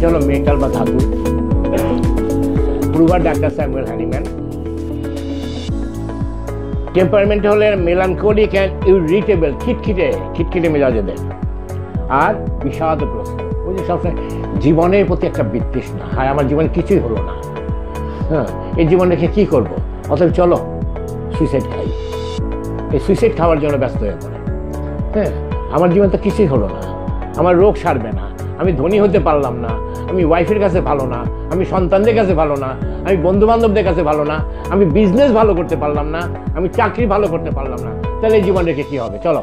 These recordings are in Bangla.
টেম্পারমেন্ট হলো মেটাল বা ধাতু। প্রুভার ডাক্তার স্যামুয়েল হ্যানিম্যান। টেম্পারমেন্ট হলে মেলানকোলিক অ্যান্ড ইরিটেবল, খিটখিটে মেজাজেদের। আর বিষাদগ্রস্ত, ওই যে সবসময় জীবনের প্রতি একটা বিতৃষ্ণা, হায় আমার জীবনে কিছুই হলো না, হ্যাঁ এই জীবন রেখে কী করবো, অতএব চলো সুইসাইড খাই। এই সুইসাইড খাওয়ার জন্য ব্যস্ত হয়ে পড়ে। হ্যাঁ আমার জীবন তো কিছুই হলো না, আমার রোগ সারবে না, আমি ধনী হতে পারলাম না, আমি ওয়াইফের কাছে ভালো না, আমি সন্তানদের কাছে ভালো না, আমি বন্ধুবান্ধবদের কাছে ভালো না, আমি বিজনেস ভালো করতে পারলাম না, আমি চাকরি ভালো করতে পারলাম না, তাহলে এই জীবন রেখে কী হবে, চলো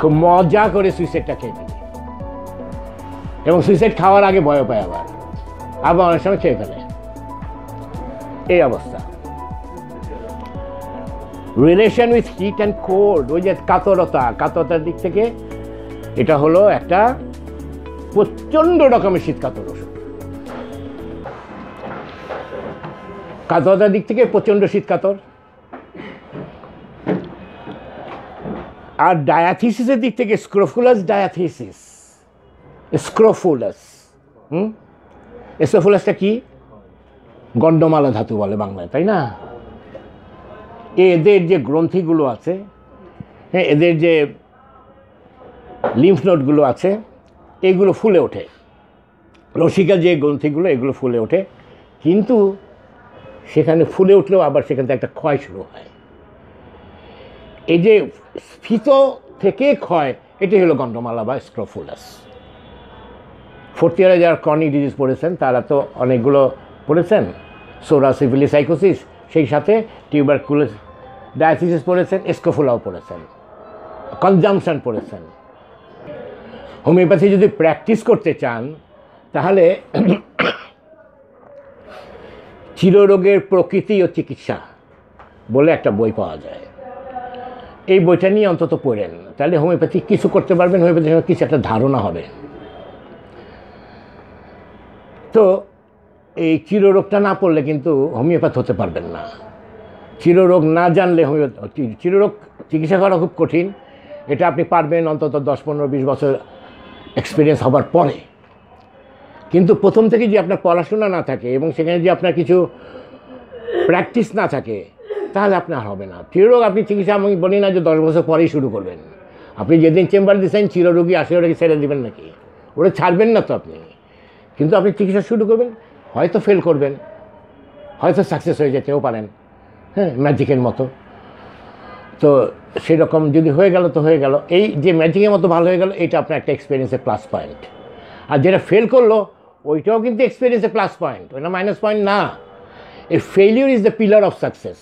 খুব মজা করে সুইসাইডটা খেয়ে ফেলি। এবং সুইসাইড খাওয়ার আগে ভয় পায়, আবার অনেক সময় খেয়ে ফেলে। এই অবস্থা। Relation with heat and cold, ওই যে কাতরতার দিক থেকে এটা হলো একটা প্রচণ্ড রকমের শীতকাতর ওষুধ। কাতরতার দিক থেকে প্রচণ্ড শীতকাতর। আর ডায়াথিসিসের দিক থেকে স্ক্রোফুলাস ডায়াথিসিস, স্ক্রোফুলাসটা কি, গণ্ডমালা ধাতু বলে বাংলায়, তাই না? এদের যে গ্রন্থিগুলো আছে, হ্যাঁ এদের যে লিম্ফ নোডগুলো আছে, এগুলো ফুলে ওঠে, রসিকা যে গ্রন্থিগুলো এগুলো ফুলে ওঠে, কিন্তু সেখানে ফুলে উঠলেও আবার সেখান থেকে একটা ক্ষয় শুরু হয়। এই যে স্ফীত থেকে ক্ষয়, এটাই হলো গণ্ডমালা বা স্ক্রোফুলাস। ফোর্থ ইয়ারে যারা ক্রনিক ডিজিজ পড়েছেন তারা তো অনেকগুলো পড়েছেন, সোরা সিফিলিস সাইকোসিস, সেই সাথে টিউবারকুলোস ডায়াথিসিস পড়েছেন, স্ক্রোফুলাও পড়েছেন, কনজামশন পড়েছেন। হোমিওপ্যাথি যদি প্র্যাকটিস করতে চান তাহলে চিররোগের প্রকৃতি ও চিকিৎসা বলে একটা বই পাওয়া যায়, এই বইটা নিয়ে অন্তত পড়েন, তাহলে হোমিওপ্যাথি কিছু করতে পারবেন, হোমিওপ্যাথির সঙ্গে কিছু একটা ধারণা হবে। তো এই চিররোগটা না পড়লে কিন্তু হোমিওপ্যাথ হতে পারবেন না। চিররোগ না জানলে চিররোগ চিকিৎসা করা খুব কঠিন, এটা আপনি পারবেন অন্তত 10-15-20 বছর এক্সপিরিয়েন্স হবার পরে। কিন্তু প্রথম থেকে যে আপনার পড়াশোনা না থাকে এবং সেখানে যে আপনার কিছু প্র্যাকটিস না থাকে, তাহলে আপনার হবে না। চিররোগ আপনি চিকিৎসা, আমি বলি না যে 10 বছর পরেই শুরু করবেন। আপনি যেদিন চেম্বার দিচ্ছেন চিররোগী আসে, ওটাকে ছেড়ে দেবেন নাকি? ওটা ছাড়বেন না তো আপনি, কিন্তু আপনি চিকিৎসা শুরু করবেন, হয়তো ফেল করবেন, হয়তো সাকসেস হয়ে যেতেও পারেন, হ্যাঁ ম্যাজিকের মতো। তো সেরকম যদি হয়ে গেল তো হয়ে গেল, এই যে ম্যাজিকের মতো ভালো হয়ে গেল, এটা আপনার একটা এক্সপিরিয়েন্সের প্লাস পয়েন্ট। আর যেটা ফেল করলো ওইটাও কিন্তু এক্সপিরিয়েন্সের প্লাস পয়েন্ট, ওইটা মাইনাস পয়েন্ট না। এই failure is the pillar of success.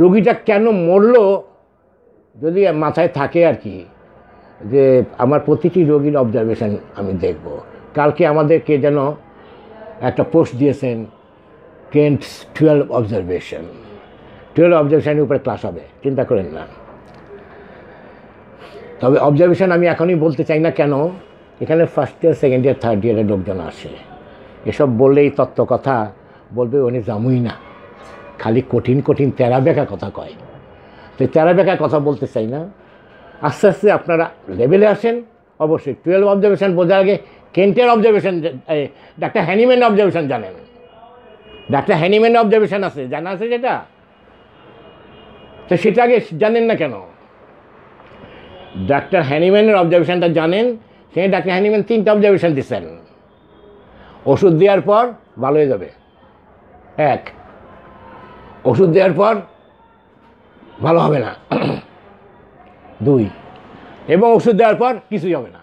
রোগীটা কেন মরলো যদি মাথায় থাকে আর কি, যে আমার প্রতিটি রোগীর অবজারভেশন আমি দেখব। কালকে আমাদেরকে যেন একটা পোস্ট দিয়েছেন, কেন্টস 12 অবজারভেশন, 12 অবজারভেশনের উপরে ক্লাস হবে, চিন্তা করেন না। তবে অবজারভেশন আমি এখনই বলতে চাই না, কেন এখানে first year, second year, third ইয়ারের লোকজন আসে, এসব বললেই তত্ত্ব কথা বলবে উনি জামুই না, খালি কঠিন কঠিন তেরা বেঁকা কথা কয়। তো তেরা বেঁকা কথা বলতে চাই না, আস্তে আস্তে আপনারা লেভেলে আসেন। অবশ্যই 12 অবজারভেশন বোঝার আগে কেন্টের অবজারভেশন, ডাক্তার হ্যানিম্যান অবজারভেশন জানেন? ডাক্তার হ্যানিম্যান অবজারভেশন আছে, জানা আছে যেটা, তো সেটা আগে জানেন না কেন? ডাক্তার হ্যানিম্যানের অবজারভেশনটা জানেন, সে ডাক্তার হ্যানিম্যান 3টা অবজারভেশন দিচ্ছেন। ওষুধ দেওয়ার পর ভালো হয়ে যাবে, 1, ওষুধ দেওয়ার পর ভালো হবে না, 2, এবং ওষুধ দেওয়ার পর কিছুই হবে না,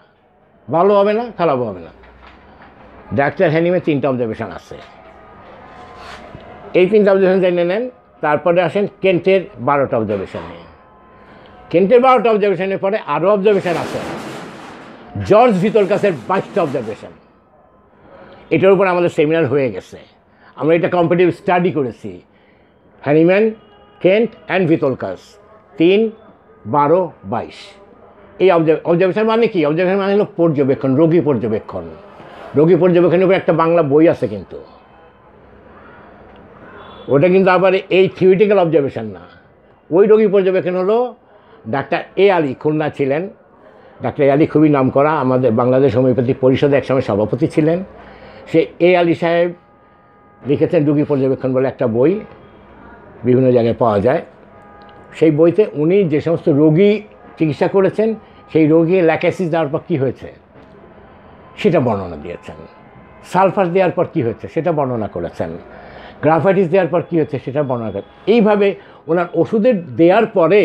ভালো হবে না, খারাপও হবে না। ডাক্তার হ্যানিম্যান 3টা অবজারভেশন আছে, এই 3টা অবজারভেশন জেনে নেন। তারপরে আসেন কেন্টের 12টা অবজারভেশনে। কেন্টের 12টা অবজারভেশনের পরে আরও অবজারভেশন আছে, জর্জ ভিতরকাসের 22টা অবজারভেশন। এটার উপর আমাদের সেমিনার হয়ে গেছে, আমরা এটা কম্পিটিটিভ স্টাডি করেছি। Hahnemann, Kent and Vithoulkas, 3, 12, 22। এই অবজারভেশন মানে কি? অবজারভেশন মানে হলো পর্যবেক্ষণ, রোগী পর্যবেক্ষণ। রোগী পর্যবেক্ষণের উপর একটা বাংলা বই আছে, কিন্তু ওটা কিন্তু আবার এই থিওরিটিক্যাল অবজারভেশন না। ওই রোগী পর্যবেক্ষণ হলো ডাক্তার এ আলী, খুলনা ছিলেন, ডাক্তার এ আলী খুবই নামকরা, আমাদের বাংলাদেশ হোমিওপ্যাথি পরিষদে একসময় সভাপতি ছিলেন। সে এ আলী সাহেব লিখেছেন রোগী পর্যবেক্ষণ বলে একটা বই, বিভিন্ন জায়গায় পাওয়া যায়। সেই বইতে উনি যে সমস্ত রোগী চিকিৎসা করেছেন, সেই রোগী ল্যাকাইসিস দেওয়ার পর কী হয়েছে সেটা বর্ণনা দিয়েছেন, সালফার দেওয়ার পর কী হয়েছে সেটা বর্ণনা করেছেন, গ্রাফাইটিস দেওয়ার পর কী হচ্ছে সেটা বর্ণনা করেন। এইভাবে ওনার ওষুধের দেওয়ার পরে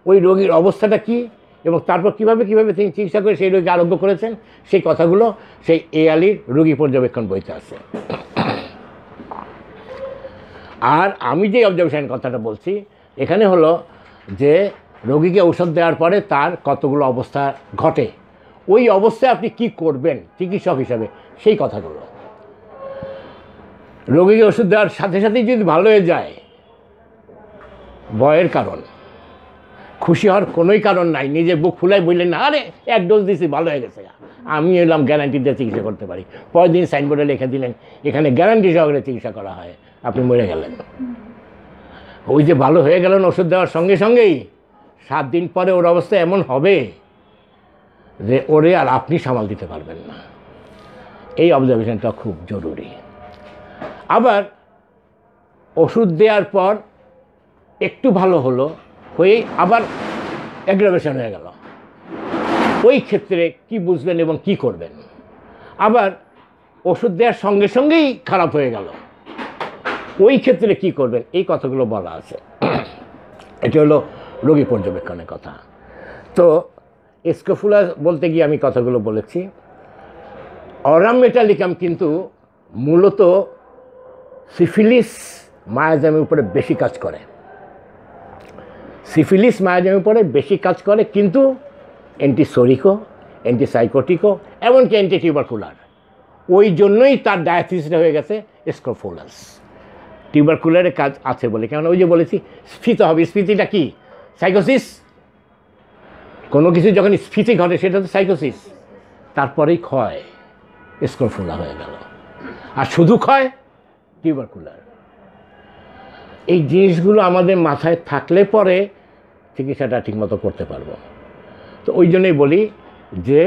ওই রোগীর অবস্থাটা কী এবং তারপর কীভাবে তিনি চিকিৎসা করে সেই রোগী আরোগ্য করেছেন, সেই কথাগুলো সেই এ আলীর রোগী পর্যবেক্ষণ বইতে আছে। আর আমি যে অবজারভেশন কথাটা বলছি এখানে হলো যে রোগীকে ঔষধ দেওয়ার পরে তার কতগুলো অবস্থা ঘটে, ওই অবস্থায় আপনি কি করবেন চিকিৎসক হিসাবে সেই কথাগুলো। রোগীকে ওষুধ দেওয়ার সাথে সাথেই যদি ভালো হয়ে যায়, ভয়ের কারণ, খুশি হওয়ার কোনোই কারণ নাই। নিজে বুক ফুলাই বললেন না আরে এক ডোজ দিছি ভালো হয়ে গেছে, আমি এলাম গ্যারান্টি দিয়ে চিকিৎসা করতে পারি, পরের দিন সাইনবোর্ডে লিখে দিলেন এখানে গ্যারান্টি সহকারে চিকিৎসা করা হয়, আপনি মরে গেলেন। ওই যে ভালো হয়ে গেলেন ওষুধ দেওয়ার সঙ্গে সঙ্গেই 7 দিন পরে ওর অবস্থা এমন হবে যে ওরে আর আপনি সামাল দিতে পারবেন না। এই অবজারভেশনটা খুব জরুরি। আবার ওষুধ দেওয়ার পর একটু ভালো হলো, হয়ে আবার অ্যাগ্রাভেশন হয়ে গেল, ওই ক্ষেত্রে কি বুঝবেন এবং কি করবেন। আবার ওষুধ দেওয়ার সঙ্গে সঙ্গেই খারাপ হয়ে গেল, ওই ক্ষেত্রে কি করবেন, এই কথাগুলো বলা আছে। এটা হলো রোগী পর্যবেক্ষণের কথা। তো স্কোফুলা বলতে গিয়ে আমি কথাগুলো বলেছি। অরাম মেটালিকাম কিন্তু মূলত সিফিলিস মায়াজামের উপরে বেশি কাজ করে, সিফিলিস মায়াজামের উপরে বেশি কাজ করে, কিন্তু অ্যান্টিসোরিকো, অ্যান্টিসাইকোটিকো, এমনকি অ্যান্টিটিউবারকুলার। ওই জন্যই তার ডায়াথিসিসটা হয়ে গেছে স্কোফুলাস। টিউবারকুলারের কাজ আছে বলে, কারণ ওই যে বলেছি স্ফীত হবে। স্ফীতিটা কি? সাইকোসিস। কোনো কিছু যখন স্ফীতি ঘটে সেটা তো সাইকোসিস, তারপরেই ক্ষয়, স্কোফুলা হয়ে গেল। আর শুধু ক্ষয় টিউবারকুলার। এই জিনিসগুলো আমাদের মাথায় থাকলে পরে চিকিৎসাটা ঠিকমতো করতে পারবো। তো ওই জন্যই বলি যে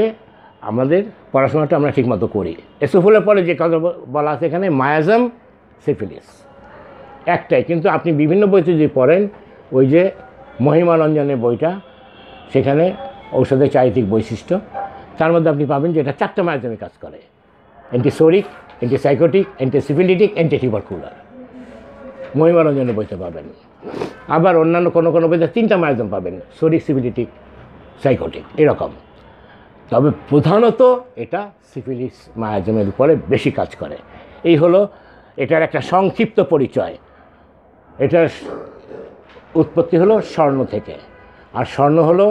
আমাদের পড়াশোনাটা আমরা ঠিকমতো করি। স্কোফুলার পরে যে কথা বলা আছে এখানে মায়াজাম, সিফিলিস একটাই, কিন্তু আপনি বিভিন্ন বইতে যদি পড়েন, ওই যে মহিমারঞ্জনের বইটা, সেখানে ঔষধের চারিত্রিক বৈশিষ্ট্য, তার মধ্যে আপনি পাবেন যে এটা 4টা মায়াজামে কাজ করে: অ্যান্টিসোরিক, অ্যান্টিসাইকোটিক, অ্যান্টিসিফিলিটিক, অ্যান্টিটিউবারকুলার। মহিমারঞ্জনের বইতে পাবেন। আবার অন্যান্য কোনো বইতে 3টা মায়াজাম পাবেন: সোরিক, সিফিলিটিক, সাইকোটিক, এরকম। তবে প্রধানত এটা সিফিলিস মায়াজামের উপরে বেশি কাজ করে। এই হলো এটার একটা সংক্ষিপ্ত পরিচয়। এটার উৎপত্তি হলো স্বর্ণ থেকে, আর স্বর্ণ হলো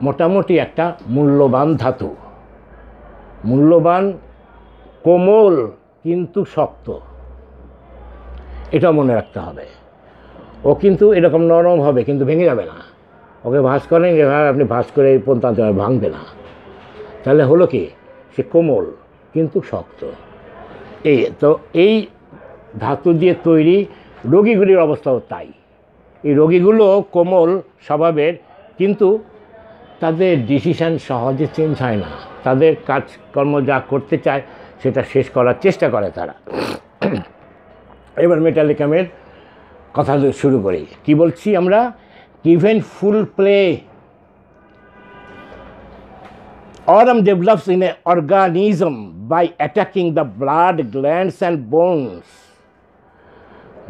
মোটামুটি একটা মূল্যবান ধাতু, মূল্যবান, কোমল কিন্তু শক্ত, এটা মনে রাখতে হবে। ও কিন্তু এরকম নরম হবে কিন্তু ভেঙে যাবে না। ওকে ভাঁজ করেন, এভাবে আপনি ভাঁজ করে এই পর্যন্ত ভাঙবে না। তাহলে হলো কি, সে কোমল কিন্তু শক্ত। এই ধাতু দিয়ে তৈরি রোগীগুলির অবস্থাও তাই। এই রোগীগুলো কোমল স্বভাবের, কিন্তু তাদের ডিসিশান সহজে চেঞ্জ হয় না। তাদের কাজকর্ম যা করতে চায় সেটা শেষ করার চেষ্টা করে তারা। এবার মেটালিকামের কথা শুরু করি। কি বলছি আমরা? Given full play, Aurum develops in an organism by attacking the blood, glands and bones.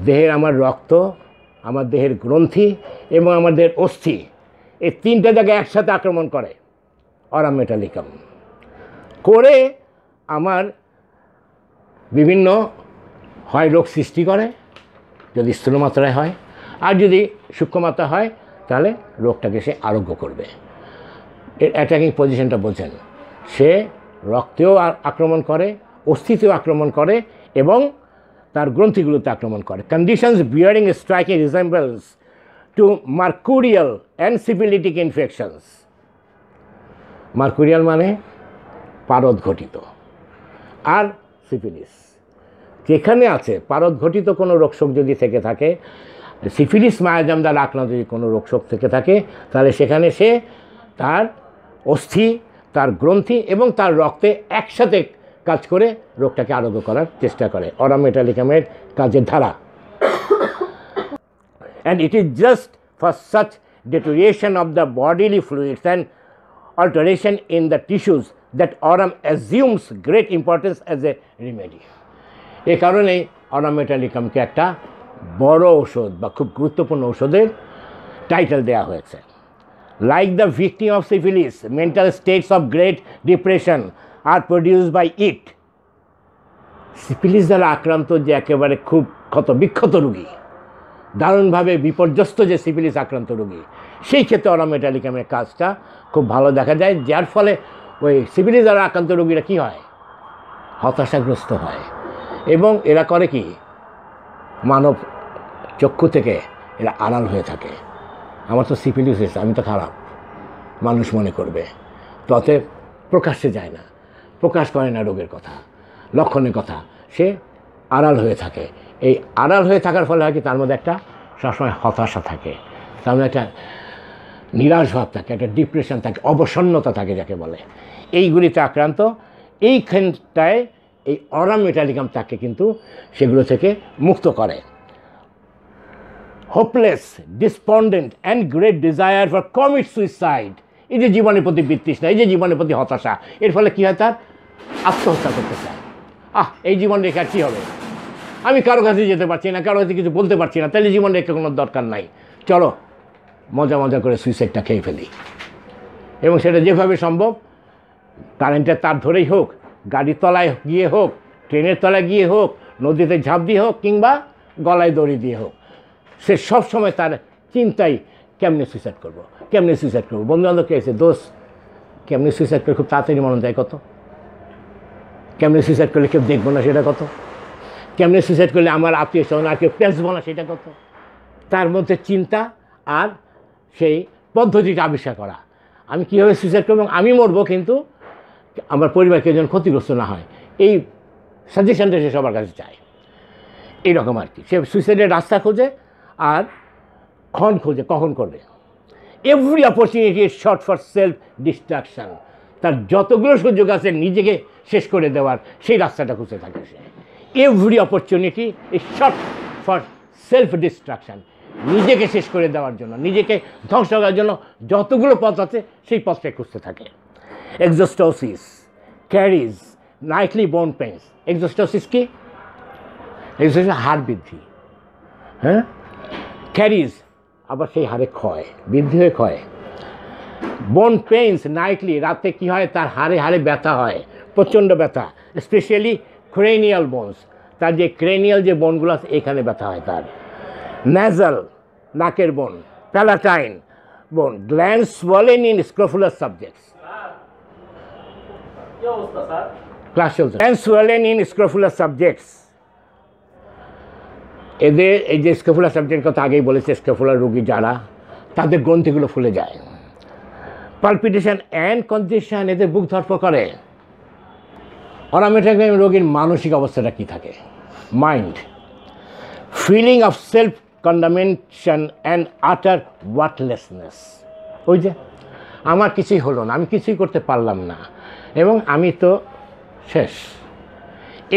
দেহের আমার রক্ত, আমার দেহের গ্রন্থি এবং আমাদের অস্থি, এই 3টে জায়গায় একসাথে আক্রমণ করে অরাম মেটালিকাম। করে আমার বিভিন্ন হয় রোগ সৃষ্টি করে যদি স্থূল মাত্রায় হয়, আর যদি সূক্ষ্ম মাত্রা হয় তাহলে রোগটাকে সে আরোগ্য করবে। এর অ্যাটাকিং পজিশনটা বোঝেন। সে রক্তেও আক্রমণ করে, অস্থিতেও আক্রমণ করে এবং তার গ্রন্থিগুলোতে আক্রমণ করে। Conditions bearing striking resemblance to mercurial and syphilitic infections. Mercurial মানে পারদ ঘটিত, আর সিফিলিস যেখানে আছে পারদ ঘটিত কোনো রোগশোক যদি থেকে থাকে, সিফিলিস মায়াজাম দ্বারা আক্রান্ত যদি কোনো রোগশোক থেকে থাকে, তাহলে সেখানে সে তার অস্থি তার গ্রন্থি এবং তার রক্তে একসাথে কাজ করে রোগটাকে আরোগ্য করার চেষ্টা করে অরাম মেটালিকামের কাজের ধারা। And it is just for such deterioration of the bodily fluids and alteration in the tissues that aurum assumes great importance as a remedy. এই কারণেই অরাম মেটালিকামকে একটা বড় ঔষধ বা খুব গুরুত্বপূর্ণ ঔষধের টাইটেল দেওয়া হয়েছে। Like the victim of syphilis, mental states of great depression are produced by it. Syphilis দ্বারা আক্রান্ত যে একেবারে খুব ক্ষতবিক্ষত রোগী, দারুণভাবে বিপর্যস্ত যে সিফিলিস আক্রান্ত রোগী, সেই ক্ষেত্রে অরাম মেটালিকামের কাজটা খুব ভালো দেখা যায়, যার ফলে ওই সিফিলিস দ্বারা আক্রান্ত রোগীরা কী হয়, হতাশাগ্রস্ত হয় এবং এরা করে কি, মানব চক্ষু থেকে এরা আড়াল হয়ে থাকে। আমার তো সিফিলিস হয়েছে, আমি তো খারাপ, মানুষ মনে করবে, ততে প্রকাশ্যে যায় না, প্রকাশ করে না রোগের কথা, লক্ষণের কথা, সে আড়াল হয়ে থাকে। এই আড়াল হয়ে থাকার ফলে হয় কি, তার মধ্যে একটা সবসময় হতাশা থাকে, তার মধ্যে একটা নিরাশ ভাব থাকে, একটা ডিপ্রেশন থাকে, অবসন্নতা থাকে যাকে বলে। এইগুলিতে আক্রান্ত এইখানটায় এই অরাম মেটালিকাম তাকে কিন্তু সেগুলো থেকে মুক্ত করে। Hopeless, despondent and great desire for commit suicide, এই যে জীবনের প্রতি বিতৃষ্ণা, এই যে জীবনের প্রতি হতাশা, এর ফলে কী হয়, তার আত্মহত্যা করতে চায়। এই জীবন রেখে আর কী হবে, আমি কারো কাছে যেতে পারছি না, কারো কাছে কিছু বলতে পারছি না, তাহলে জীবন রেখে কোনো দরকার নাই, চলো মজা মজা করে সুইসাইডটা খেয়ে ফেলি। এবং সেটা যেভাবে সম্ভব, কারেন্টের তার ধরেই হোক, গাড়ির তলায় গিয়ে হোক, ট্রেনের তলায় গিয়ে হোক, নদীতে ঝাঁপ দিয়ে হোক, কিংবা গলায় দড়ি দিয়ে হোক, সে সব সময় তার চিন্তাই কেমনে সুইসাইড করবো, কেমনে সুইসাইড করবো। বন্ধুবান্ধবকে এসে দোষ, কেমনে সুইসাইড করে খুব তাড়াতাড়ি মনে যায় কত, কেমনে সুইসাইড করলে কেউ দেখবো না সেটা কত, কেমনে সুইসাইড করলে আমার আত্মীয় স্বজন আর কেউ পেঁচবো না সেটা কত। তার মধ্যে চিন্তা আর সেই পদ্ধতিটা আবিষ্কার করা, আমি কীভাবে সুইসাইড করবো, আমি মরবো কিন্তু আমার পরিবারকে যেন ক্ষতিগ্রস্ত না হয়, এই সাজেশনটা সে সবার কাছে চায়। এইরকম আর কি, সে সুইসাইডের রাস্তা খোঁজে আর ক্ষণ খোঁজে কখন করবে। Every opportunity is short for self destruction, তার যতগুলো সুযোগ আছে নিজেকে শেষ করে দেওয়ার, সেই রাস্তাটা খুঁজে থাকে সে। Every opportunity is short for self destruction, নিজেকে শেষ করে দেওয়ার জন্য, নিজেকে ধ্বংস করার জন্য যতগুলো পথ আছে সেই পথটাই খুঁজতে থাকে। এক্সোস্টোসিস ক্যারিজ নাইটলি বোন পেইনস। এক্সোস্টোসিস কি? এক্সোস্টোসিস হাড় বৃদ্ধি, হ্যাঁ, ক্যারিজ আবার সেই হাড়ে ক্ষয়, বৃদ্ধি হয়ে ক্ষয়। বোন পেইনস নাইটলি, রাতে কী হয়, তার হাড়ে হাড়ে ব্যথা হয়, প্রচণ্ড ব্যথা, স্পেশালি ক্রেনিয়াল বোনস, তার যে ক্রেনিয়াল যে বোনগুলো আছে এখানে ব্যথা হয় তার। ন্যাজাল, নাকের বোন। প্যালাটাইন বোন, গ্ল্যান্ড সোয়েলেন ইন স্ক্রোফুলার সাবজেক্টস। ক্লাস চলছে। গ্ল্যান্ড সোয়েলেন ইন স্ক্রোফুলার সাবজেক্টস, এদের এই যে স্ক্রোফুলার সাবজেক্টের কথা আগেই বলেছে, স্ক্রোফুলার রোগী যারা, তাদের গ্রন্থিগুলো ফুলে যায়। পালপিটেশন অ্যান্ড কনজেশন, এদের বুক ধরফর করে। অরাম মেটালিকাম রোগীর মানসিক অবস্থাটা কী থাকে? Mind, feeling of self condemnation and utter worthlessness, ওই যে আমার কিছুই হলো না, আমি কিছুই করতে পারলাম না এবং আমি তো শেষ,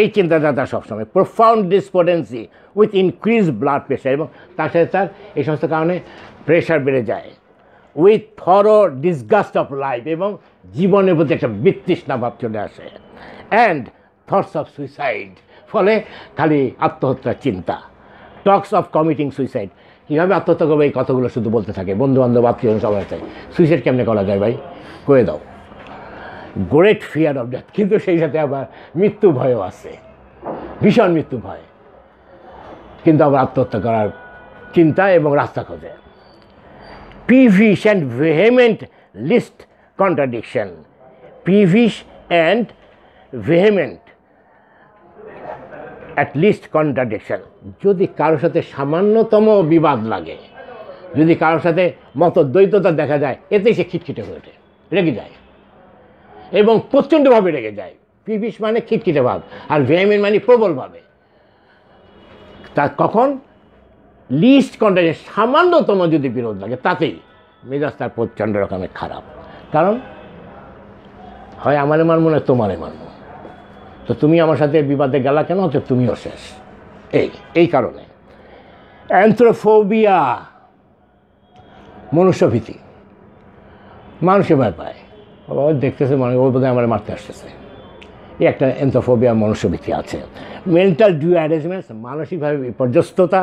এই চিন্তাধারা সবসময়। Profound despondency with increase blood pressure, এবং তার সাথে তার এই সমস্ত কারণে প্রেশার বেড়ে যায়। With thorough disgust of life, এবং জীবনের প্রতি একটা বিতৃষ্ণা ভাব চলে আসে। অ্যান্ড থটস অফ সুইসাইড, ফলে খালি আত্মহত্যার চিন্তা। টক্স অফ কমিটিং সুইসাইড, কীভাবে আত্মহত্যা করবে এই কথাগুলো শুধু বলতে থাকে, বন্ধুবান্ধব আত্মীয় সবাই চাই, সুইসাইড কেমনে করা যায় ভাই, করে দাও। গ্রেট ফিয়ার অফ ডেথ, কিন্তু সেই সাথে আবার মৃত্যু ভয়ও আছে, ভীষণ মৃত্যু ভয়, কিন্তু আবার আত্মহত্যা করার চিন্তা এবং রাস্তা খোঁজে। Peevish and vehement least contradiction, peevish and vehement at least contradiction, যদি কারোর সাথে সামান্যতম বিবাদ লাগে, যদি কারোর সাথে মতদ্বৈততা দেখা যায়, এতেই সে খিটখিটে হয়ে ওঠে, রেগে যায় এবং প্রচণ্ডভাবে রেগে যায়। পিভিশ মানে খিটখিটে ভাব, আর ভেহেমেন্ট মানে প্রবলভাবে। তা কখন? লিস্ট কন্ট্রাডিকশন, সামান্যতম যদি বিরোধ লাগে তাতেই মেজাজ তার প্রচণ্ড রকমের খারাপ। কারণ হয় আমারে মারবো না তোমারে মারবো, তো তুমি আমার সাথে বিবাদে গেলা কেন, তো তুমিও শেষ। এই কারণে অ্যানথ্রোফোবিয়া, মনুষ্যভীতি, মানুষে ভয় পায়, দেখতেছে মানে ওই বোধহয় আমার মারতে আসতেছে, এই একটা অ্যানথ্রোফোবিয়া, মনুষ্যভীতি আছে। মেন্টাল ডিঅ্যারেঞ্জমেন্টস, মানসিকভাবে বিপর্যস্ততা।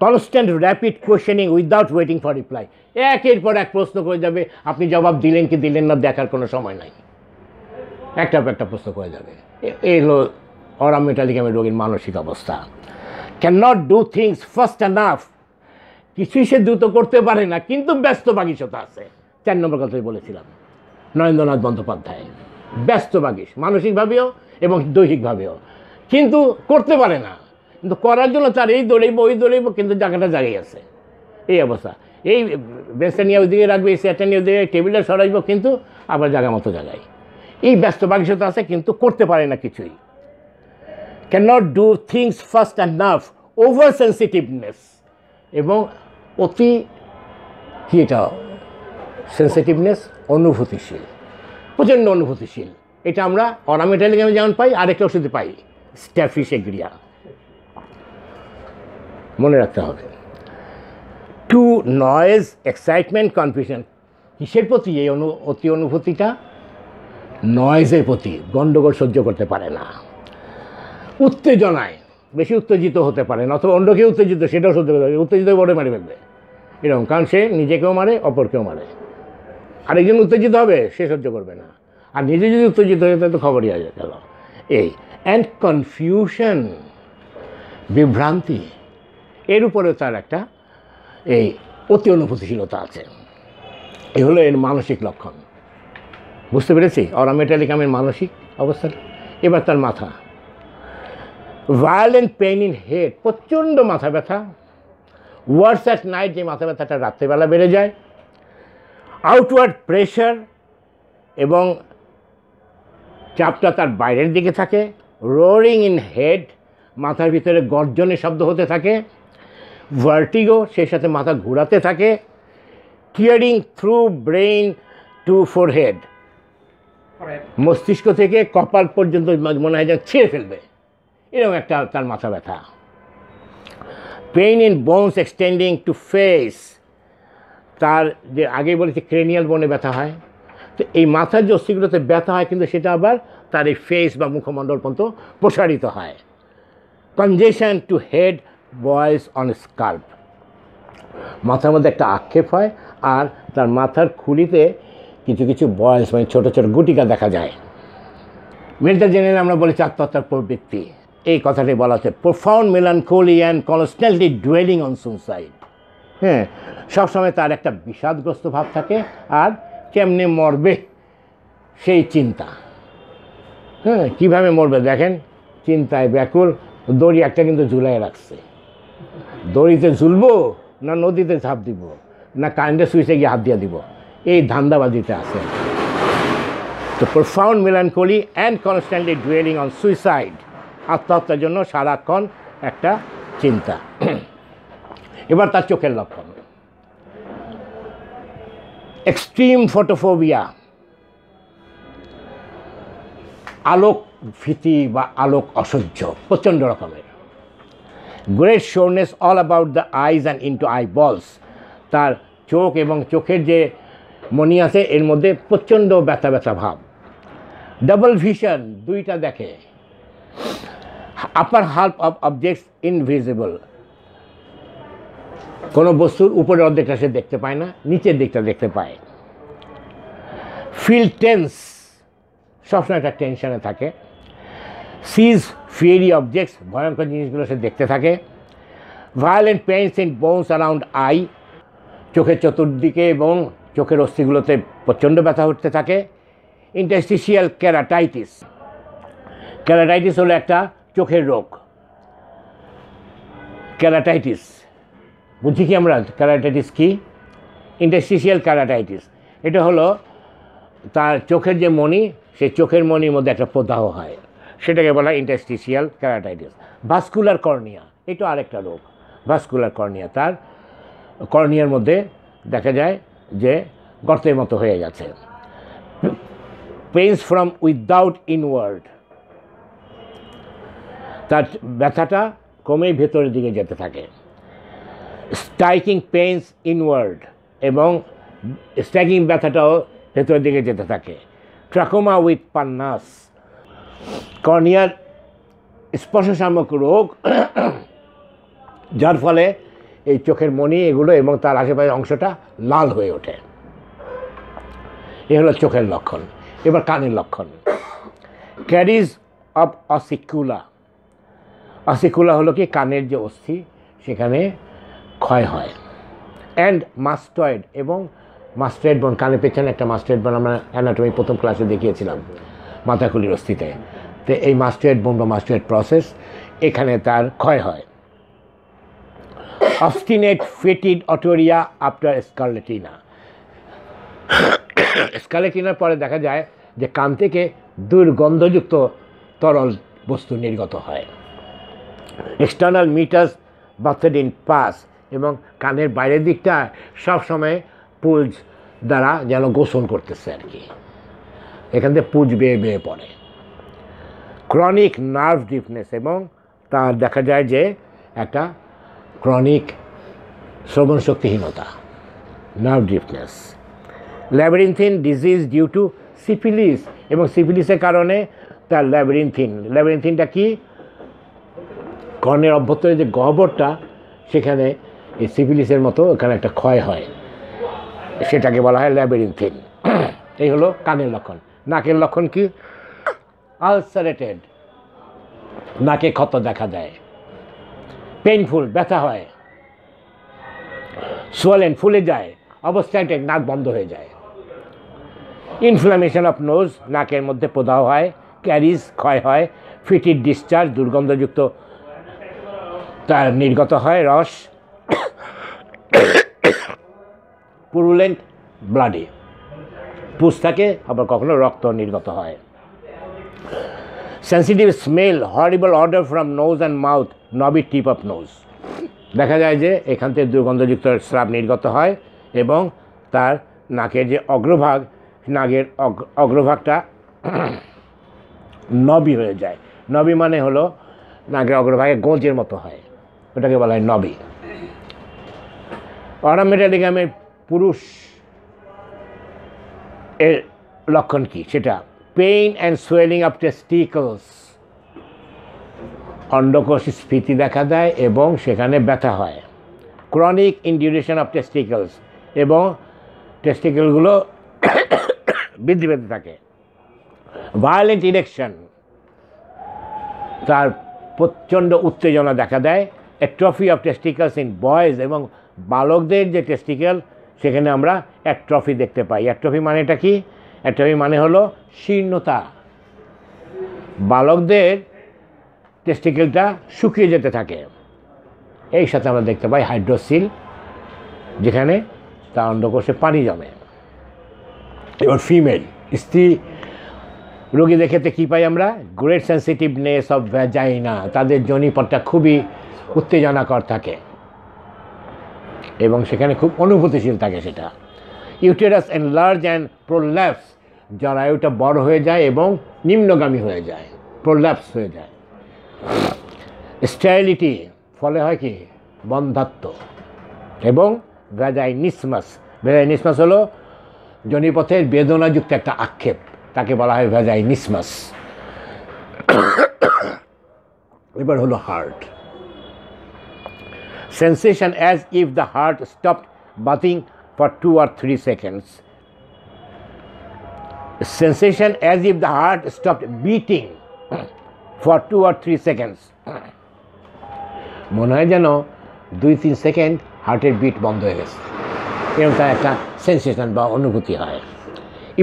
Constant rapid questioning without waiting for reply, একের পর এক প্রশ্ন করে যাবে, আপনি জবাব দিলেন কি দিলেন না দেখার কোনো সময় নাই, একটার পর একটা প্রশ্ন করে যাবে। এই হলো অরাম মেটালিক অ্যামের রোগীর মানসিক অবস্থা। Can not do things fast enough, কিছুই সে দ্রুত করতে পারে না, কিন্তু ব্যস্তবাগীশতা আছে। 4 নম্বর কথাই বলেছিলাম, নরেন্দ্রনাথ বন্দ্যোপাধ্যায়, ব্যস্তবাগীশ মানসিকভাবেও এবং দৈহিকভাবেও, কিন্তু করতে পারে না, কিন্তু করার জন্য তার এই দৌড়াইব ওই দৌড়াইব, কিন্তু জায়গাটা জায়গায় আছে, এই অবস্থা। এই বেঞ্চটা নিয়ে ওইদিকে রাখবে, এই চেয়ারটা নিয়ে ওইদিকে টেবিলটা সরাইব, কিন্তু আবার জায়গা মতো জায়গায়, এই ব্যস্তবাগীশতা আছে, কিন্তু করতে পারে না কিছুই। Can not do things fast enough, over sensitiveness, এবং অতি কি এটা সেন্সিটিভনেস, অনুভূতিশীল, প্রচণ্ড অনুভূতিশীল। এটা আমরা অরামেটালিক আমি যেমন পাই, আরেকটা ওষুধে পাই, স্ট্যাফিসেগ্রিয়া, মনে রাখতে হবে। টু নয়েজ, এক্সাইটমেন্ট, কনফিউশন, কিসের প্রতি এই অতি অনুভূতিটা? নয়েজের প্রতি, গণ্ডগোল সহ্য করতে পারে না, উত্তেজনায় বেশি উত্তেজিত হতে পারে না, অথবা অন্যকে উত্তেজিত সেটাও সহ্য করতে পারে, উত্তেজিত বড় মারি ফেলবে এরকম, কারণ সে নিজেকেও মারে অপরকেও মারে, আরেকজন উত্তেজিত হবে সে সহ্য করবে না, আর নিজে যদি উত্তেজিত হয়ে তাহলে তো খবরই হয়ে গেল। এই অ্যান্ড কনফিউশন, বিভ্রান্তি, এর উপরে তার একটা এই অতি অনুভূতিশীলতা আছে। এই হলো এর মানসিক লক্ষণ। বুঝতে পেরেছি অরামেটালিক আমের মানসিক অবস্থাটা। এবার তার মাথা, ভায়োলেন্ট পেইন ইন হেড, প্রচণ্ড মাথা ব্যথা। ওয়ার্স অ্যাট নাইট, যে মাথা ব্যথাটা রাত্রেবেলা বেড়ে যায়। আউটওয়ার্ড প্রেশার, এবং চাপটা তার বাইরের দিকে থাকে। রোরিং ইন হেড, মাথার ভিতরে গর্জনের শব্দ হতে থাকে। ভার্টিগো, সেই সাথে মাথা ঘোরাতে থাকে। Tearing through brain to forehead, মস্তিষ্ক থেকে কপাল পর্যন্ত মনে হয় যেন ছিঁড়ে ফেলবে, এরকম একটা তার মাথা ব্যথা। Pain in bones extending to face, তার যে আগেই বলেছি ক্রেনিয়াল বোনে ব্যথা হয়, তো এই মাথার যে অস্থিগুলোতে ব্যথা হয়, কিন্তু সেটা আবার তার এই ফেস বা মুখমণ্ডল পর্যন্ত প্রসারিত হয়। কনজেশন টু হেড বয়েস অন স্কাল্প, মাথার মধ্যে একটা আক্ষেপ হয়, আর তার মাথার খুলিতে কিছু কিছু বয়েস মানে ছোটো ছোটো গুটিকা দেখা যায়। মেন্টাল জেনারেল আমরা বলেছি আত্মহত্যার প্রবৃত্তি, এই কথাটি বলা হচ্ছে profound melancholy and constantly dwelling on suicide. হ্যাঁ, সবসময় তার একটা বিষাদগ্রস্ত ভাব থাকে, আর কেমনে মরবে সেই চিন্তা। হ্যাঁ, কীভাবে মরবে দেখেন, চিন্তায় ব্যাকুল। দড়ি একটা কিন্তু ঝুলাই রাখছে, দড়িতে ঝুলবো না নদীতে ঝাঁপ দিব, না কারেন্টের সুইচে গিয়ে হাত দিয়ে দিব, এই ধান্দাবাজিতে আছে। তো profound melancholy and constantly dwelling on suicide, আত্মহত্যার জন্য সারাক্ষণ একটা চিন্তা। এবার তার চোখের লক্ষণ, এক্সট্রিম ফটোফোবিয়া, আলোক ভীতি বা আলোক অসহ্য প্রচণ্ড রকমের। Great soreness all about the eyes and into eyeballs, তার চোখ এবং চোখের যে মণি আছে এর মধ্যে প্রচণ্ড ব্যথা ব্যথা ভাব। ডাবল ভিশন, দুইটা দেখে। আপার হাল্ফ অফ অবজেক্টস ইনভিজিবল, কোনো বস্তুর উপরের অর্ধেকটা সে দেখতে পায় না, নিচের দিকটা দেখতে পায়। ফিল টেন্স, সবসময় একটা টেনশনে থাকে। সিজ ফিয়ারি অবজেক্টস, ভয়ঙ্কর জিনিসগুলো সে দেখতে থাকে। Violent pains in bones around I, চোখের চতুর্দিকে এবং চোখের অস্থিগুলোতে প্রচণ্ড ব্যথা উঠতে থাকে। ইন্টারস্টিশিয়াল ক্যারাটাইটিস, ক্যারাটাইটিস হলো একটা চোখের রোগ। ক্যারাটাইটিস বুঝি কি আমরা, ক্যারাটাইটিস কি? ইন্টারস্টিশিয়াল ক্যারাটাইটিস, এটা হলো তার চোখের যে মণি, সেই চোখের মণির মধ্যে একটা প্রদাহ হয়, সেটাকে বলা হয় ইন্টারস্টিশিয়াল ক্যারাটাইটিস। ভাস্কুলার কর্নিয়া, এটা আরেকটা রোগ, ভাস্কুলার কর্নিয়া, তার কর্নিয়ার মধ্যে দেখা যায় যে গর্তের মতো হয়ে গেছে। পেইনস ফ্রম উইদাউট ইনওয়ার্ড, তার ব্যথাটা ক্রমেই ভেতরের দিকে যেতে থাকে। স্ট্রাইকিং পেইনস ইনওয়ার্ড, এবং স্ট্রাইকিং ব্যথাটাও ভেতরের দিকে যেতে থাকে। ট্রাকোমা উইথ পান্নাস, কর্নিয়ার স্পর্শসামক রোগ, যার ফলে এই চোখের মণি এগুলো এবং তার আশেপাশের অংশটা লাল হয়ে ওঠে। এ হলো চোখের লক্ষণ। এবার কানের লক্ষণ। ক্যারিজ অফ অসিকুলা, অসিকুলা হলো কি কানের যে অস্থি সেখানে ক্ষয় হয়। অ্যান্ড মাস্টয়েড, এবং মাস্টয়েড বোন, কানের পেছনে একটা মাস্টয়েড বোন আমরা অ্যানাটমি প্রথম ক্লাসে দেখিয়েছিলাম মাথাকুলির অস্থিতে। তো এই মাস্টয়েড বোন বা মাস্টয়েড প্রসেস এখানে তার ক্ষয় হয়। অবস্টিনেট ফেটিড অটোরিয়া আফটার স্কারলেটিনা, স্কারলেটিনার পরে দেখা যায় যে কান থেকে দুর্গন্ধযুক্ত তরল বস্তু নির্গত হয়। এক্সটার্নাল মিটাস বাথেড ইন পাস, এবং কানের বাইরের দিকটা সবসময় পুজ দ্বারা যেন গোসল করতেছে আর কি, এখান থেকে পুজ বেয়ে বেয়ে পড়ে। ক্রনিক নার্ভ ডিফনেস, এবং তার দেখা যায় যে একটা ক্রনিক শ্রবণ শক্তিহীনতা, nerve deafness. Labyrinthine disease due to syphilis, এবং সিফিলিসের কারণে তার ল্যাবিরিনথিনটা কি, কর্ণের অভ্যন্তরে যে গহ্বরটা সেখানে এই সিফিলিসের মতো এখানে একটা ক্ষয় হয়, সেটাকে বলা হয় ল্যাবিরিনথিন। এই হলো কানের লক্ষণ। নাকের লক্ষণ কি? আলসারেটেড, নাকে ক্ষত দেখা দেয়। পেইনফুল, ব্যথা হয়। সোয়েলেন, ফুলে যায়। অবস্ট্রাক্টেড, নাক বন্ধ হয়ে যায়। ইনফ্লামেশন অফ নোজ, নাকের মধ্যে প্রদাহ হয়। ক্যারিজ, ক্ষয় হয়। ফিটিড ডিসচার্জ, দুর্গন্ধযুক্ত তার নির্গত হয় রস। পুরুলেন্ট, ব্লাডি, পুষ থাকে, আবার কখনো রক্ত নির্গত হয়। Sensitive smell, horrible odour from nose and mouth, knobby tip of nose, দেখা যায় যে এখান থেকে দুর্গন্ধযুক্ত স্রাব নির্গত হয় এবং তার নাকের যে অগ্রভাগ, নাকের অগ্রভাগটা নবি হয়ে যায়। নবি মানে হলো নাকের অগ্রভাগে গোঁজের মতো হয়, ওটাকে বলা হয় নবি। অরামেটালিগামের পুরুষ এর লক্ষণ কি সেটা? পেইন অ্যান্ড সোয়েলিং অফ টেস্টিকলস, অন্ডকোষ স্ফীতি দেখা দেয় এবং সেখানে ব্যথা হয়। ক্রনিক ইনডিউরেশন অফ টেস্টিকলস, এবং টেস্টিকলগুলো বৃদ্ধি পেতে থাকে। ভায়োলেন্ট ইরেকশন, তার প্রচণ্ড উত্তেজনা দেখা দেয়। অ্যাট্রফি অফ টেস্টিকলস ইন বয়েজ, এবং বালকদের যে টেস্টিকেল সেখানে আমরা অ্যাট্রফি দেখতে পাই। অ্যাট্রফি মানেটা কি? অ্যাট্রফি মানে হলো শীর্ণতা, বালকদের টেস্টিকেলটা শুকিয়ে যেতে থাকে। এই সাথে আমরা দেখতে পাই হাইড্রোসিল, যেখানে তার অন্ডকোষে পানি জমে। এবার ফিমেল, স্ত্রী রোগীদের ক্ষেত্রে কী পাই আমরা? গ্রেট সেন্সিটিভনেস অফ ভ্যাজাইনা, তাদের যোনিপথটা খুবই উত্তেজনাকর থাকে এবং সেখানে খুব অনুভূতিশীল থাকে সেটা। ইউটেরাস এনলার্জ অ্যান্ড প্রোল্যাপস, জরায়ুটা বড় হয়ে যায় এবং নিম্নগামী হয়ে যায়, প্রোল্যাপস হয়ে যায়। স্টেরিলিটি, ফলে হয় কি? বন্ধ্যাত্ব। এবং ভ্যাজাইনিসমাস, ভ্যাজাইনিসমাস হলো যোনিপথের বেদনাযুক্ত একটা আক্ষেপ, তাকে বলা হয় ভ্যাজাইনিসমাস। এবার হলো heart. Sensation as if the heart stopped bathing for 2 or 3 seconds. Sensation as if the heart stopped beating for 2 or 3 seconds. মনে হয় যেন 2-3 সেকেন্ড হার্টের বিট বন্ধ হয়ে গেছে, এরকম তার একটা সেন্সেশন বা অনুভূতি হয়।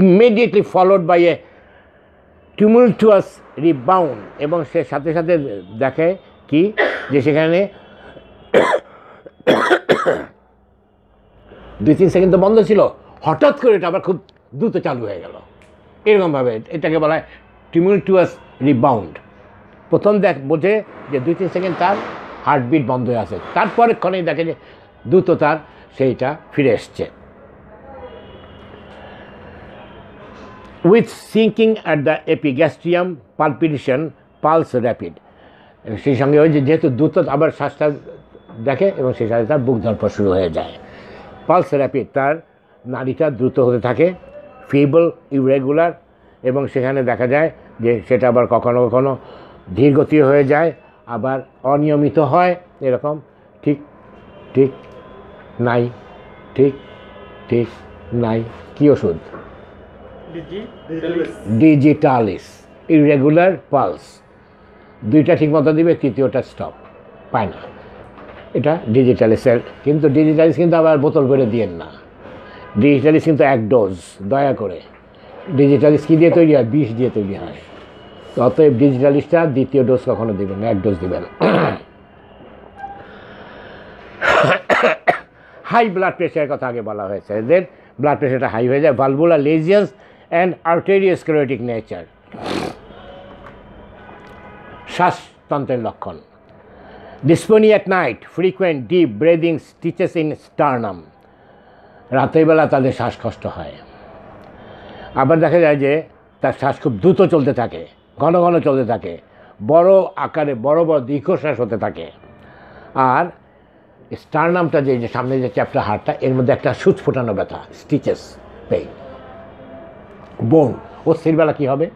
Immediately followed by a tumultuous rebound, এবং সে সাথে সাথে দেখে কি যে সেখানে 2-3 সেকেন্ড তো বন্ধ ছিল, হঠাৎ করে এটা আবার খুব দ্রুত চালু হয়ে গেল, এরকমভাবে। এটাকে বলা হয় টিউমুলটুয়াস রিবাউন্ড। প্রথম বোঝে যে 2-3 সেকেন্ড তার হার্টবিট বন্ধ হয়ে আছে, তারপরে ক্ষণেই দেখে যে দ্রুত তার সেইটা ফিরে এসছে। With sinking at the epigastrium palpitation pulse rapid, সেই সঙ্গে ওই যেহেতু দ্রুত আবার শ্বাসটা দেখে এবং সেই সাথে তার বুক ধড়ফড় শুরু হয়ে যায়। পালস র্যাপিড, তার নাড়িটা দ্রুত হতে থাকে, ফিবল ইরেগুলার, এবং সেখানে দেখা যায় যে সেটা আবার কখনো কখনো ধীরগতি হয়ে যায়, আবার অনিয়মিত হয়, এরকম ঠিক ঠিক নাই, ঠিক ঠিক নাই। কী ওষুধ? Digitalis, irregular pulse. দুইটা ঠিকমতো দিবে, তৃতীয়টা স্টপ, পায় না। এটা ডিজিটালিসের, কিন্তু ডিজিটালিস কিন্তু আবার বোতল করে দিয়েন না। ডিজিটালিস কিন্তু এক ডোজ, দয়া করে। ডিজিটালিস কী দিয়ে তৈরি হয়? বিষ দিয়ে তৈরি হয়। অতএব ডিজিটালিসটা দ্বিতীয় ডোজ কখনো দেবেন না, এক ডোজ দেবেন। হাই ব্লাড প্রেশারের কথা আগে বলা হয়েছে, এদের ব্লাড প্রেশারটা হাই হয়ে যায়। Valvular lesions and arteriosclerotic nature, শ্বাসতন্ত্রের লক্ষণ। Dyspnoea at night, frequent deep breathing stitches in sternum, রাতের বেলা তাদের শ্বাসকষ্ট হয়। আবার দেখা যায় যে তার শ্বাস খুব দ্রুত চলতে থাকে, ঘন ঘন চলতে থাকে, বড় আকারে বড় বড় দীর্ঘশ্বাস হতে থাকে। আর স্টারনামটা যে সামনে যে চ্যাপ্টার হাড়টা, এর মধ্যে একটা সুচ ফোটানো ব্যথা, স্টিচেস পেইন। বোন, অস্থিরবেলা কী হবে?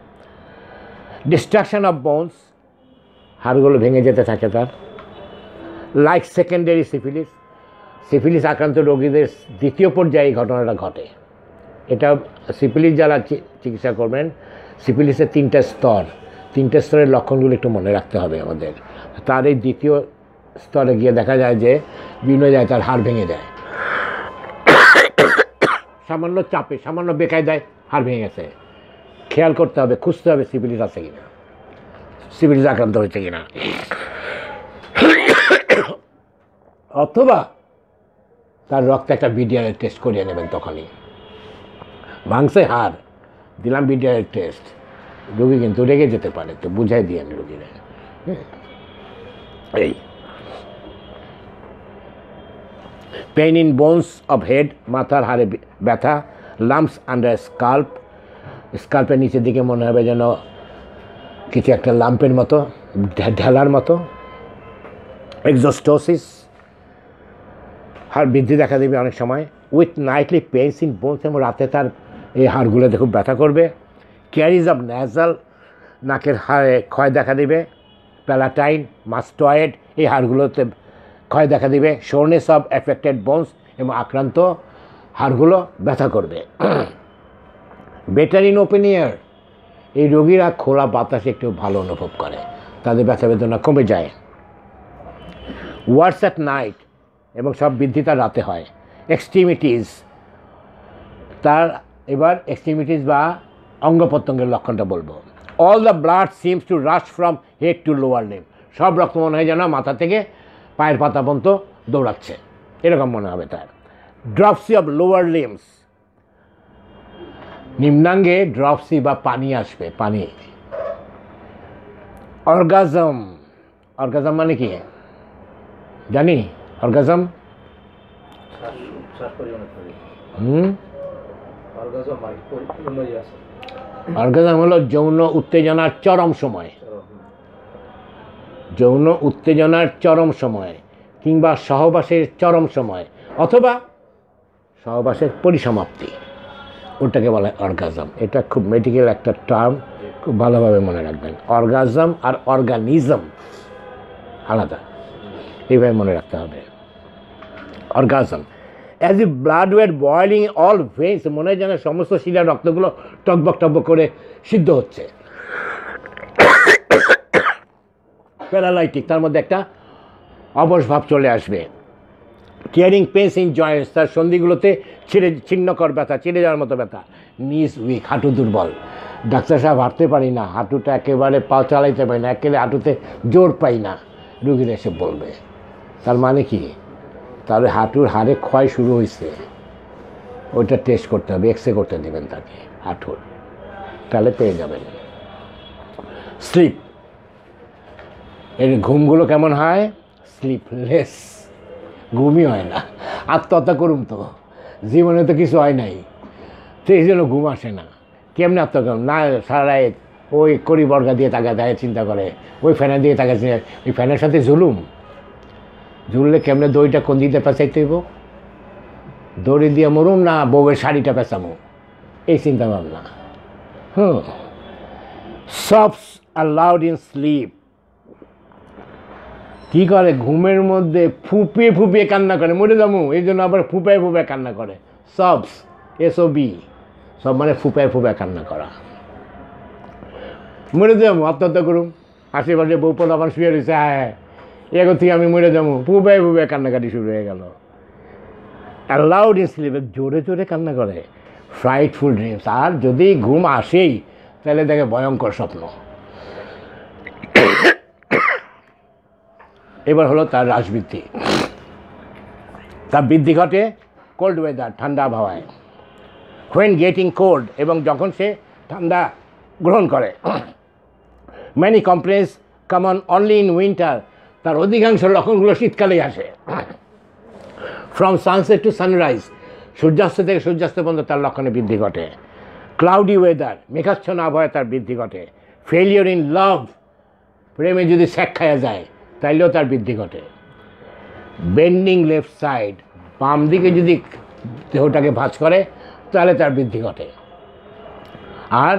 ডিস্ট্রাকশন অফ বোনস, হাড়গুলো ভেঙে যেতে থাকে তার। লাইক সেকেন্ডারি সিফিলিস, সিফিলিস আক্রান্ত রোগীদের দ্বিতীয় পর্যায়ে এই ঘটনাটা ঘটে। এটা সিফিলিস যারা চিকিৎসা করবেন, সিফিলিসের তিনটা স্তরের লক্ষণগুলো একটু মনে রাখতে হবে আমাদের। তার এই দ্বিতীয় স্তরে গিয়ে দেখা যায় যে বিভিন্ন জায়গায় তার হাড় ভেঙে যায়, সামান্য চাপে, সামান্য বেকায়দায় হাড় ভেঙে গেছে। খেয়াল করতে হবে, খুঁজতে হবে সিফিলিস আছে কিনা, সিফিলিস আক্রান্ত হয়েছে কিনা। অথবা তার রক্তে একটা বিডিআরের টেস্ট করিয়ে নেবেন। তখনই ভাঙছে হাড়, দিলাম বিডিআরের টেস্ট, রোগী কিন্তু রেগে যেতে পারে, তো বুঝাই দিয়েন রোগীরা। এই pain in bones of head, মাথার হাড়ে ব্যথা। লাম্পস আন্ডার স্কাল্প, স্কাল্পের নিচের দিকে মনে হবে যেন কিছু একটা লাম্পের মতো, ঢেলার মতো। এক্সোস্টোসিস, হাড় বৃদ্ধি দেখা দেবে অনেক সময়। With nightly pains in bones, এবং রাতে তার এই হাড়গুলোতে খুব ব্যথা করবে। ক্যারিজ অফ ন্যাজাল, নাকের হাড়ে ক্ষয় দেখা দেবে। প্যালাটাইন, মাস্টয়েড, এই হাড়গুলোতে ক্ষয় দেখা দিবে। শোরনেস অফ অ্যাফেক্টেড বোনস, এবং আক্রান্ত হাড়গুলো ব্যথা করবে। বেটার ইন ওপেন এয়ার, এই রোগীরা খোলা বাতাসে একটু ভালো অনুভব করে, তাদের ব্যথা বেদনা কমে যায়। ওয়ার্স অ্যাট নাইট, এবং সব বৃদ্ধি তার রাতে হয়। এক্সট্রিমিটিস, তার এবার এক্সট্রিমিটিস বা অঙ্গ প্রত্যঙ্গের লক্ষণটা বলবো। All the blood seems to rush from head to lower limb, সব রক্ত মনে হয় যেন মাথা থেকে পায়ের পাতা পর্যন্ত দৌড়াচ্ছে, এরকম মনে হবে তার। ড্রপসি অফ লোয়ার লিম্বস, নিম্নাঙ্গে ড্রপসি বা পানি আসবে, পানি। অর্গাজম, অর্গাজম মানে কি জানি? অর্গাজম অর্গাজম হলো যৌন উত্তেজনার চরম সময়, যৌন উত্তেজনার চরম সময়, কিংবা সহবাসের চরম সময়, অথবা সহবাসের পরিসমাপ্তি, ওটাকে বলা হয় অর্গাজম। এটা খুব মেডিকেল একটা টার্ম, খুব ভালোভাবে মনে রাখবেন। অর্গাজম আর অর্গানিজম আলাদা, এইভাবে মনে রাখতে হবে। Orgasm, as if blood were boiling all veins, মনে হয় যেন সমস্ত শিরা রক্তগুলো টকবক টকবক করে সিদ্ধ হচ্ছে। প্যারালাইটিক, তার মধ্যে একটা অবশ ভাব চলে আসবে। টিয়ারিং পেন্স ইন জয়েন্টস, তার সন্ধিগুলোতে ছিন্নকর ব্যথা, ছিঁড়ে যাওয়ার মতো ব্যথা। নিস উইক, হাঁটু দুর্বল, ডাক্তার সাহেব হাঁটতে পারি না, হাঁটুটা একেবারে পা চালাইতে পারি না, একেবারে হাঁটুতে জোর পাই না, রুগীরা এসে বলবে। তার মানে কি? তাহলে হাঁটুর হাড়ে ক্ষয় শুরু হয়েছে, ওইটা টেস্ট করতে হবে, এক্স রে করতে দেবেন তাকে হাঁটুর, তাহলে পেয়ে যাবেন। স্লিপ, এর ঘুমগুলো কেমন হয়? স্লিপলেস, ঘুমই হয় না। আত্মহত্যা করুম তো, জীবনে তো কিছু হয় নাই, সেই জন্য ঘুম আসে না। কেমনে আত্মগ্রাম না সারা ওই কড়ি বর্গা দিয়ে তাকে দেয় চিন্তা করে, ওই ফ্যানের দিয়ে তাকে ওই ফ্যানের সাথে ঝুললে কেমনে দড়িটা কোন দিতে পেঁচাইতে হইব, দড়ি দিয়ে মরুম না বউয়ের শাড়িটা পেঁচামো, এই চিন্তা ভাবনা। সফটস আর লাউড ইন স্লিপ, কী করে ঘুমের মধ্যে ফুপিয়ে ফুপিয়ে কান্না করে, মরে যাবো এই জন্য আবার ফুপায় ফুপায় কান্না করে। সবস SOB, সব মানে ফুপায় ফুপায় কান্না করা। মরে যাবো, আত্মহত্যা করুম, আশেপাশে বউ পোলাপান শুয়ে রয়েছে, হ্যাঁ এগো থেকে আমি মরে যাবো, ফুপায় ফুপায় কান্নাকাটি শুরু হয়ে গেল। আর লাউড ইন স্লিপ, জোরে জোরে কান্না করে। ফ্রাইটফুল ড্রিমস, আর যদি ঘুম আসেই তাহলে দেখে ভয়ঙ্কর স্বপ্ন। এবার হলো তার রাশবৃদ্ধি। তার বৃদ্ধি ঘটে কোল্ড ওয়েদার, ঠান্ডা আবহাওয়ায়। হোয়েন গেটিং কোল্ড, এবং যখন সে ঠান্ডা গ্রহণ করে। Many complaints common only in winter, তার অধিকাংশ লক্ষণগুলো শীতকালেই আসে। ফ্রম সানসেট টু সানরাইজ, সূর্যাস্ত থেকে সূর্যাস্ত পর্যন্ত তার লক্ষণে বৃদ্ধি ঘটে। ক্লাউডি ওয়েদার, মেঘাচ্ছন্ন আবহাওয়ায় তার বৃদ্ধি ঘটে। ফেলিওর ইন লাভ, প্রেমে যদি স্যাক খাওয়া যায় তাইলেও তার বৃদ্ধি ঘটে। বেন্ডিং লেফট সাইড, বাম দিকে যদি দেহটাকে ভাঁজ করে তাহলে তার বৃদ্ধি ঘটে। আর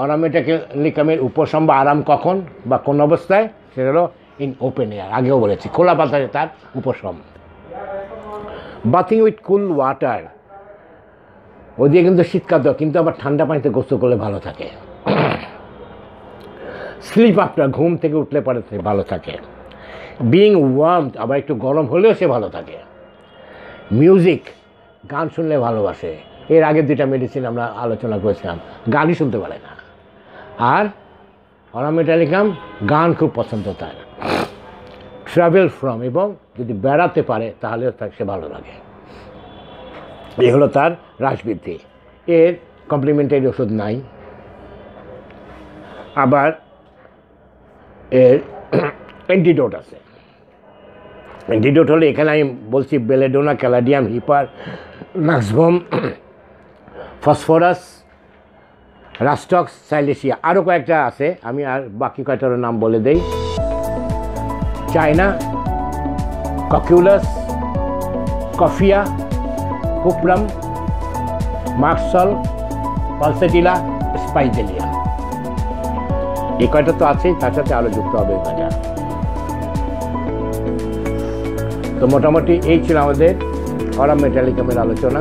অনামেটালিকামের উপশম বা আরাম কখন বা কোন অবস্থায়, সেটা হলো ইন ওপেন এয়ার, আগেও বলেছি খোলা বাতাসে তার উপশম। বাথিং উইথ কুল ওয়াটার, ওদিকে কিন্তু শীতকাল, কিন্তু আবার ঠান্ডা পানিতে গোসল করলে ভালো থাকে। স্লিপ আফটার, ঘুম থেকে উঠলে পরে ভালো থাকে। বিং ওয়ার্ম, আবার একটু গরম হলেও সে ভালো থাকে। মিউজিক, গান শুনলে ভালোবাসে। এর আগে দুইটা মেডিসিন আমরা আলোচনা করেছিলাম, গানই শুনতে পারে না। আর অনামেটালিকাম, গান খুব পছন্দ তার। ট্রাভেল ফ্রম, এবং যদি বেড়াতে পারে তাহলে সে ভালো লাগে। এই হলো তার রাশবৃদ্ধি। এর কমপ্লিমেন্টারি ওষুধ নাই। আবার এর অ্যান্টিডোট আছে। অ্যান্টিডোট হলে এখানে আমি বলছি বেলেডোনা, ক্যালাডিয়াম, হিপার, নাক্সভম, ফসফরাস, রাস্টক্স, সাইলেসিয়া, আরও কয়েকটা আছে, আমি আর বাকি কয়েকটার নাম বলে দেই। China, Cocculus, Coffea, কুপ্রাম, merc sol, pulsatilla, Spigelia, এই কয়টা তো আছেই, তার সাথে আরও যুক্ত হবে কয়টা। তো মোটামুটি এই ছিল আমাদের অনামেটালিকামের আলোচনা।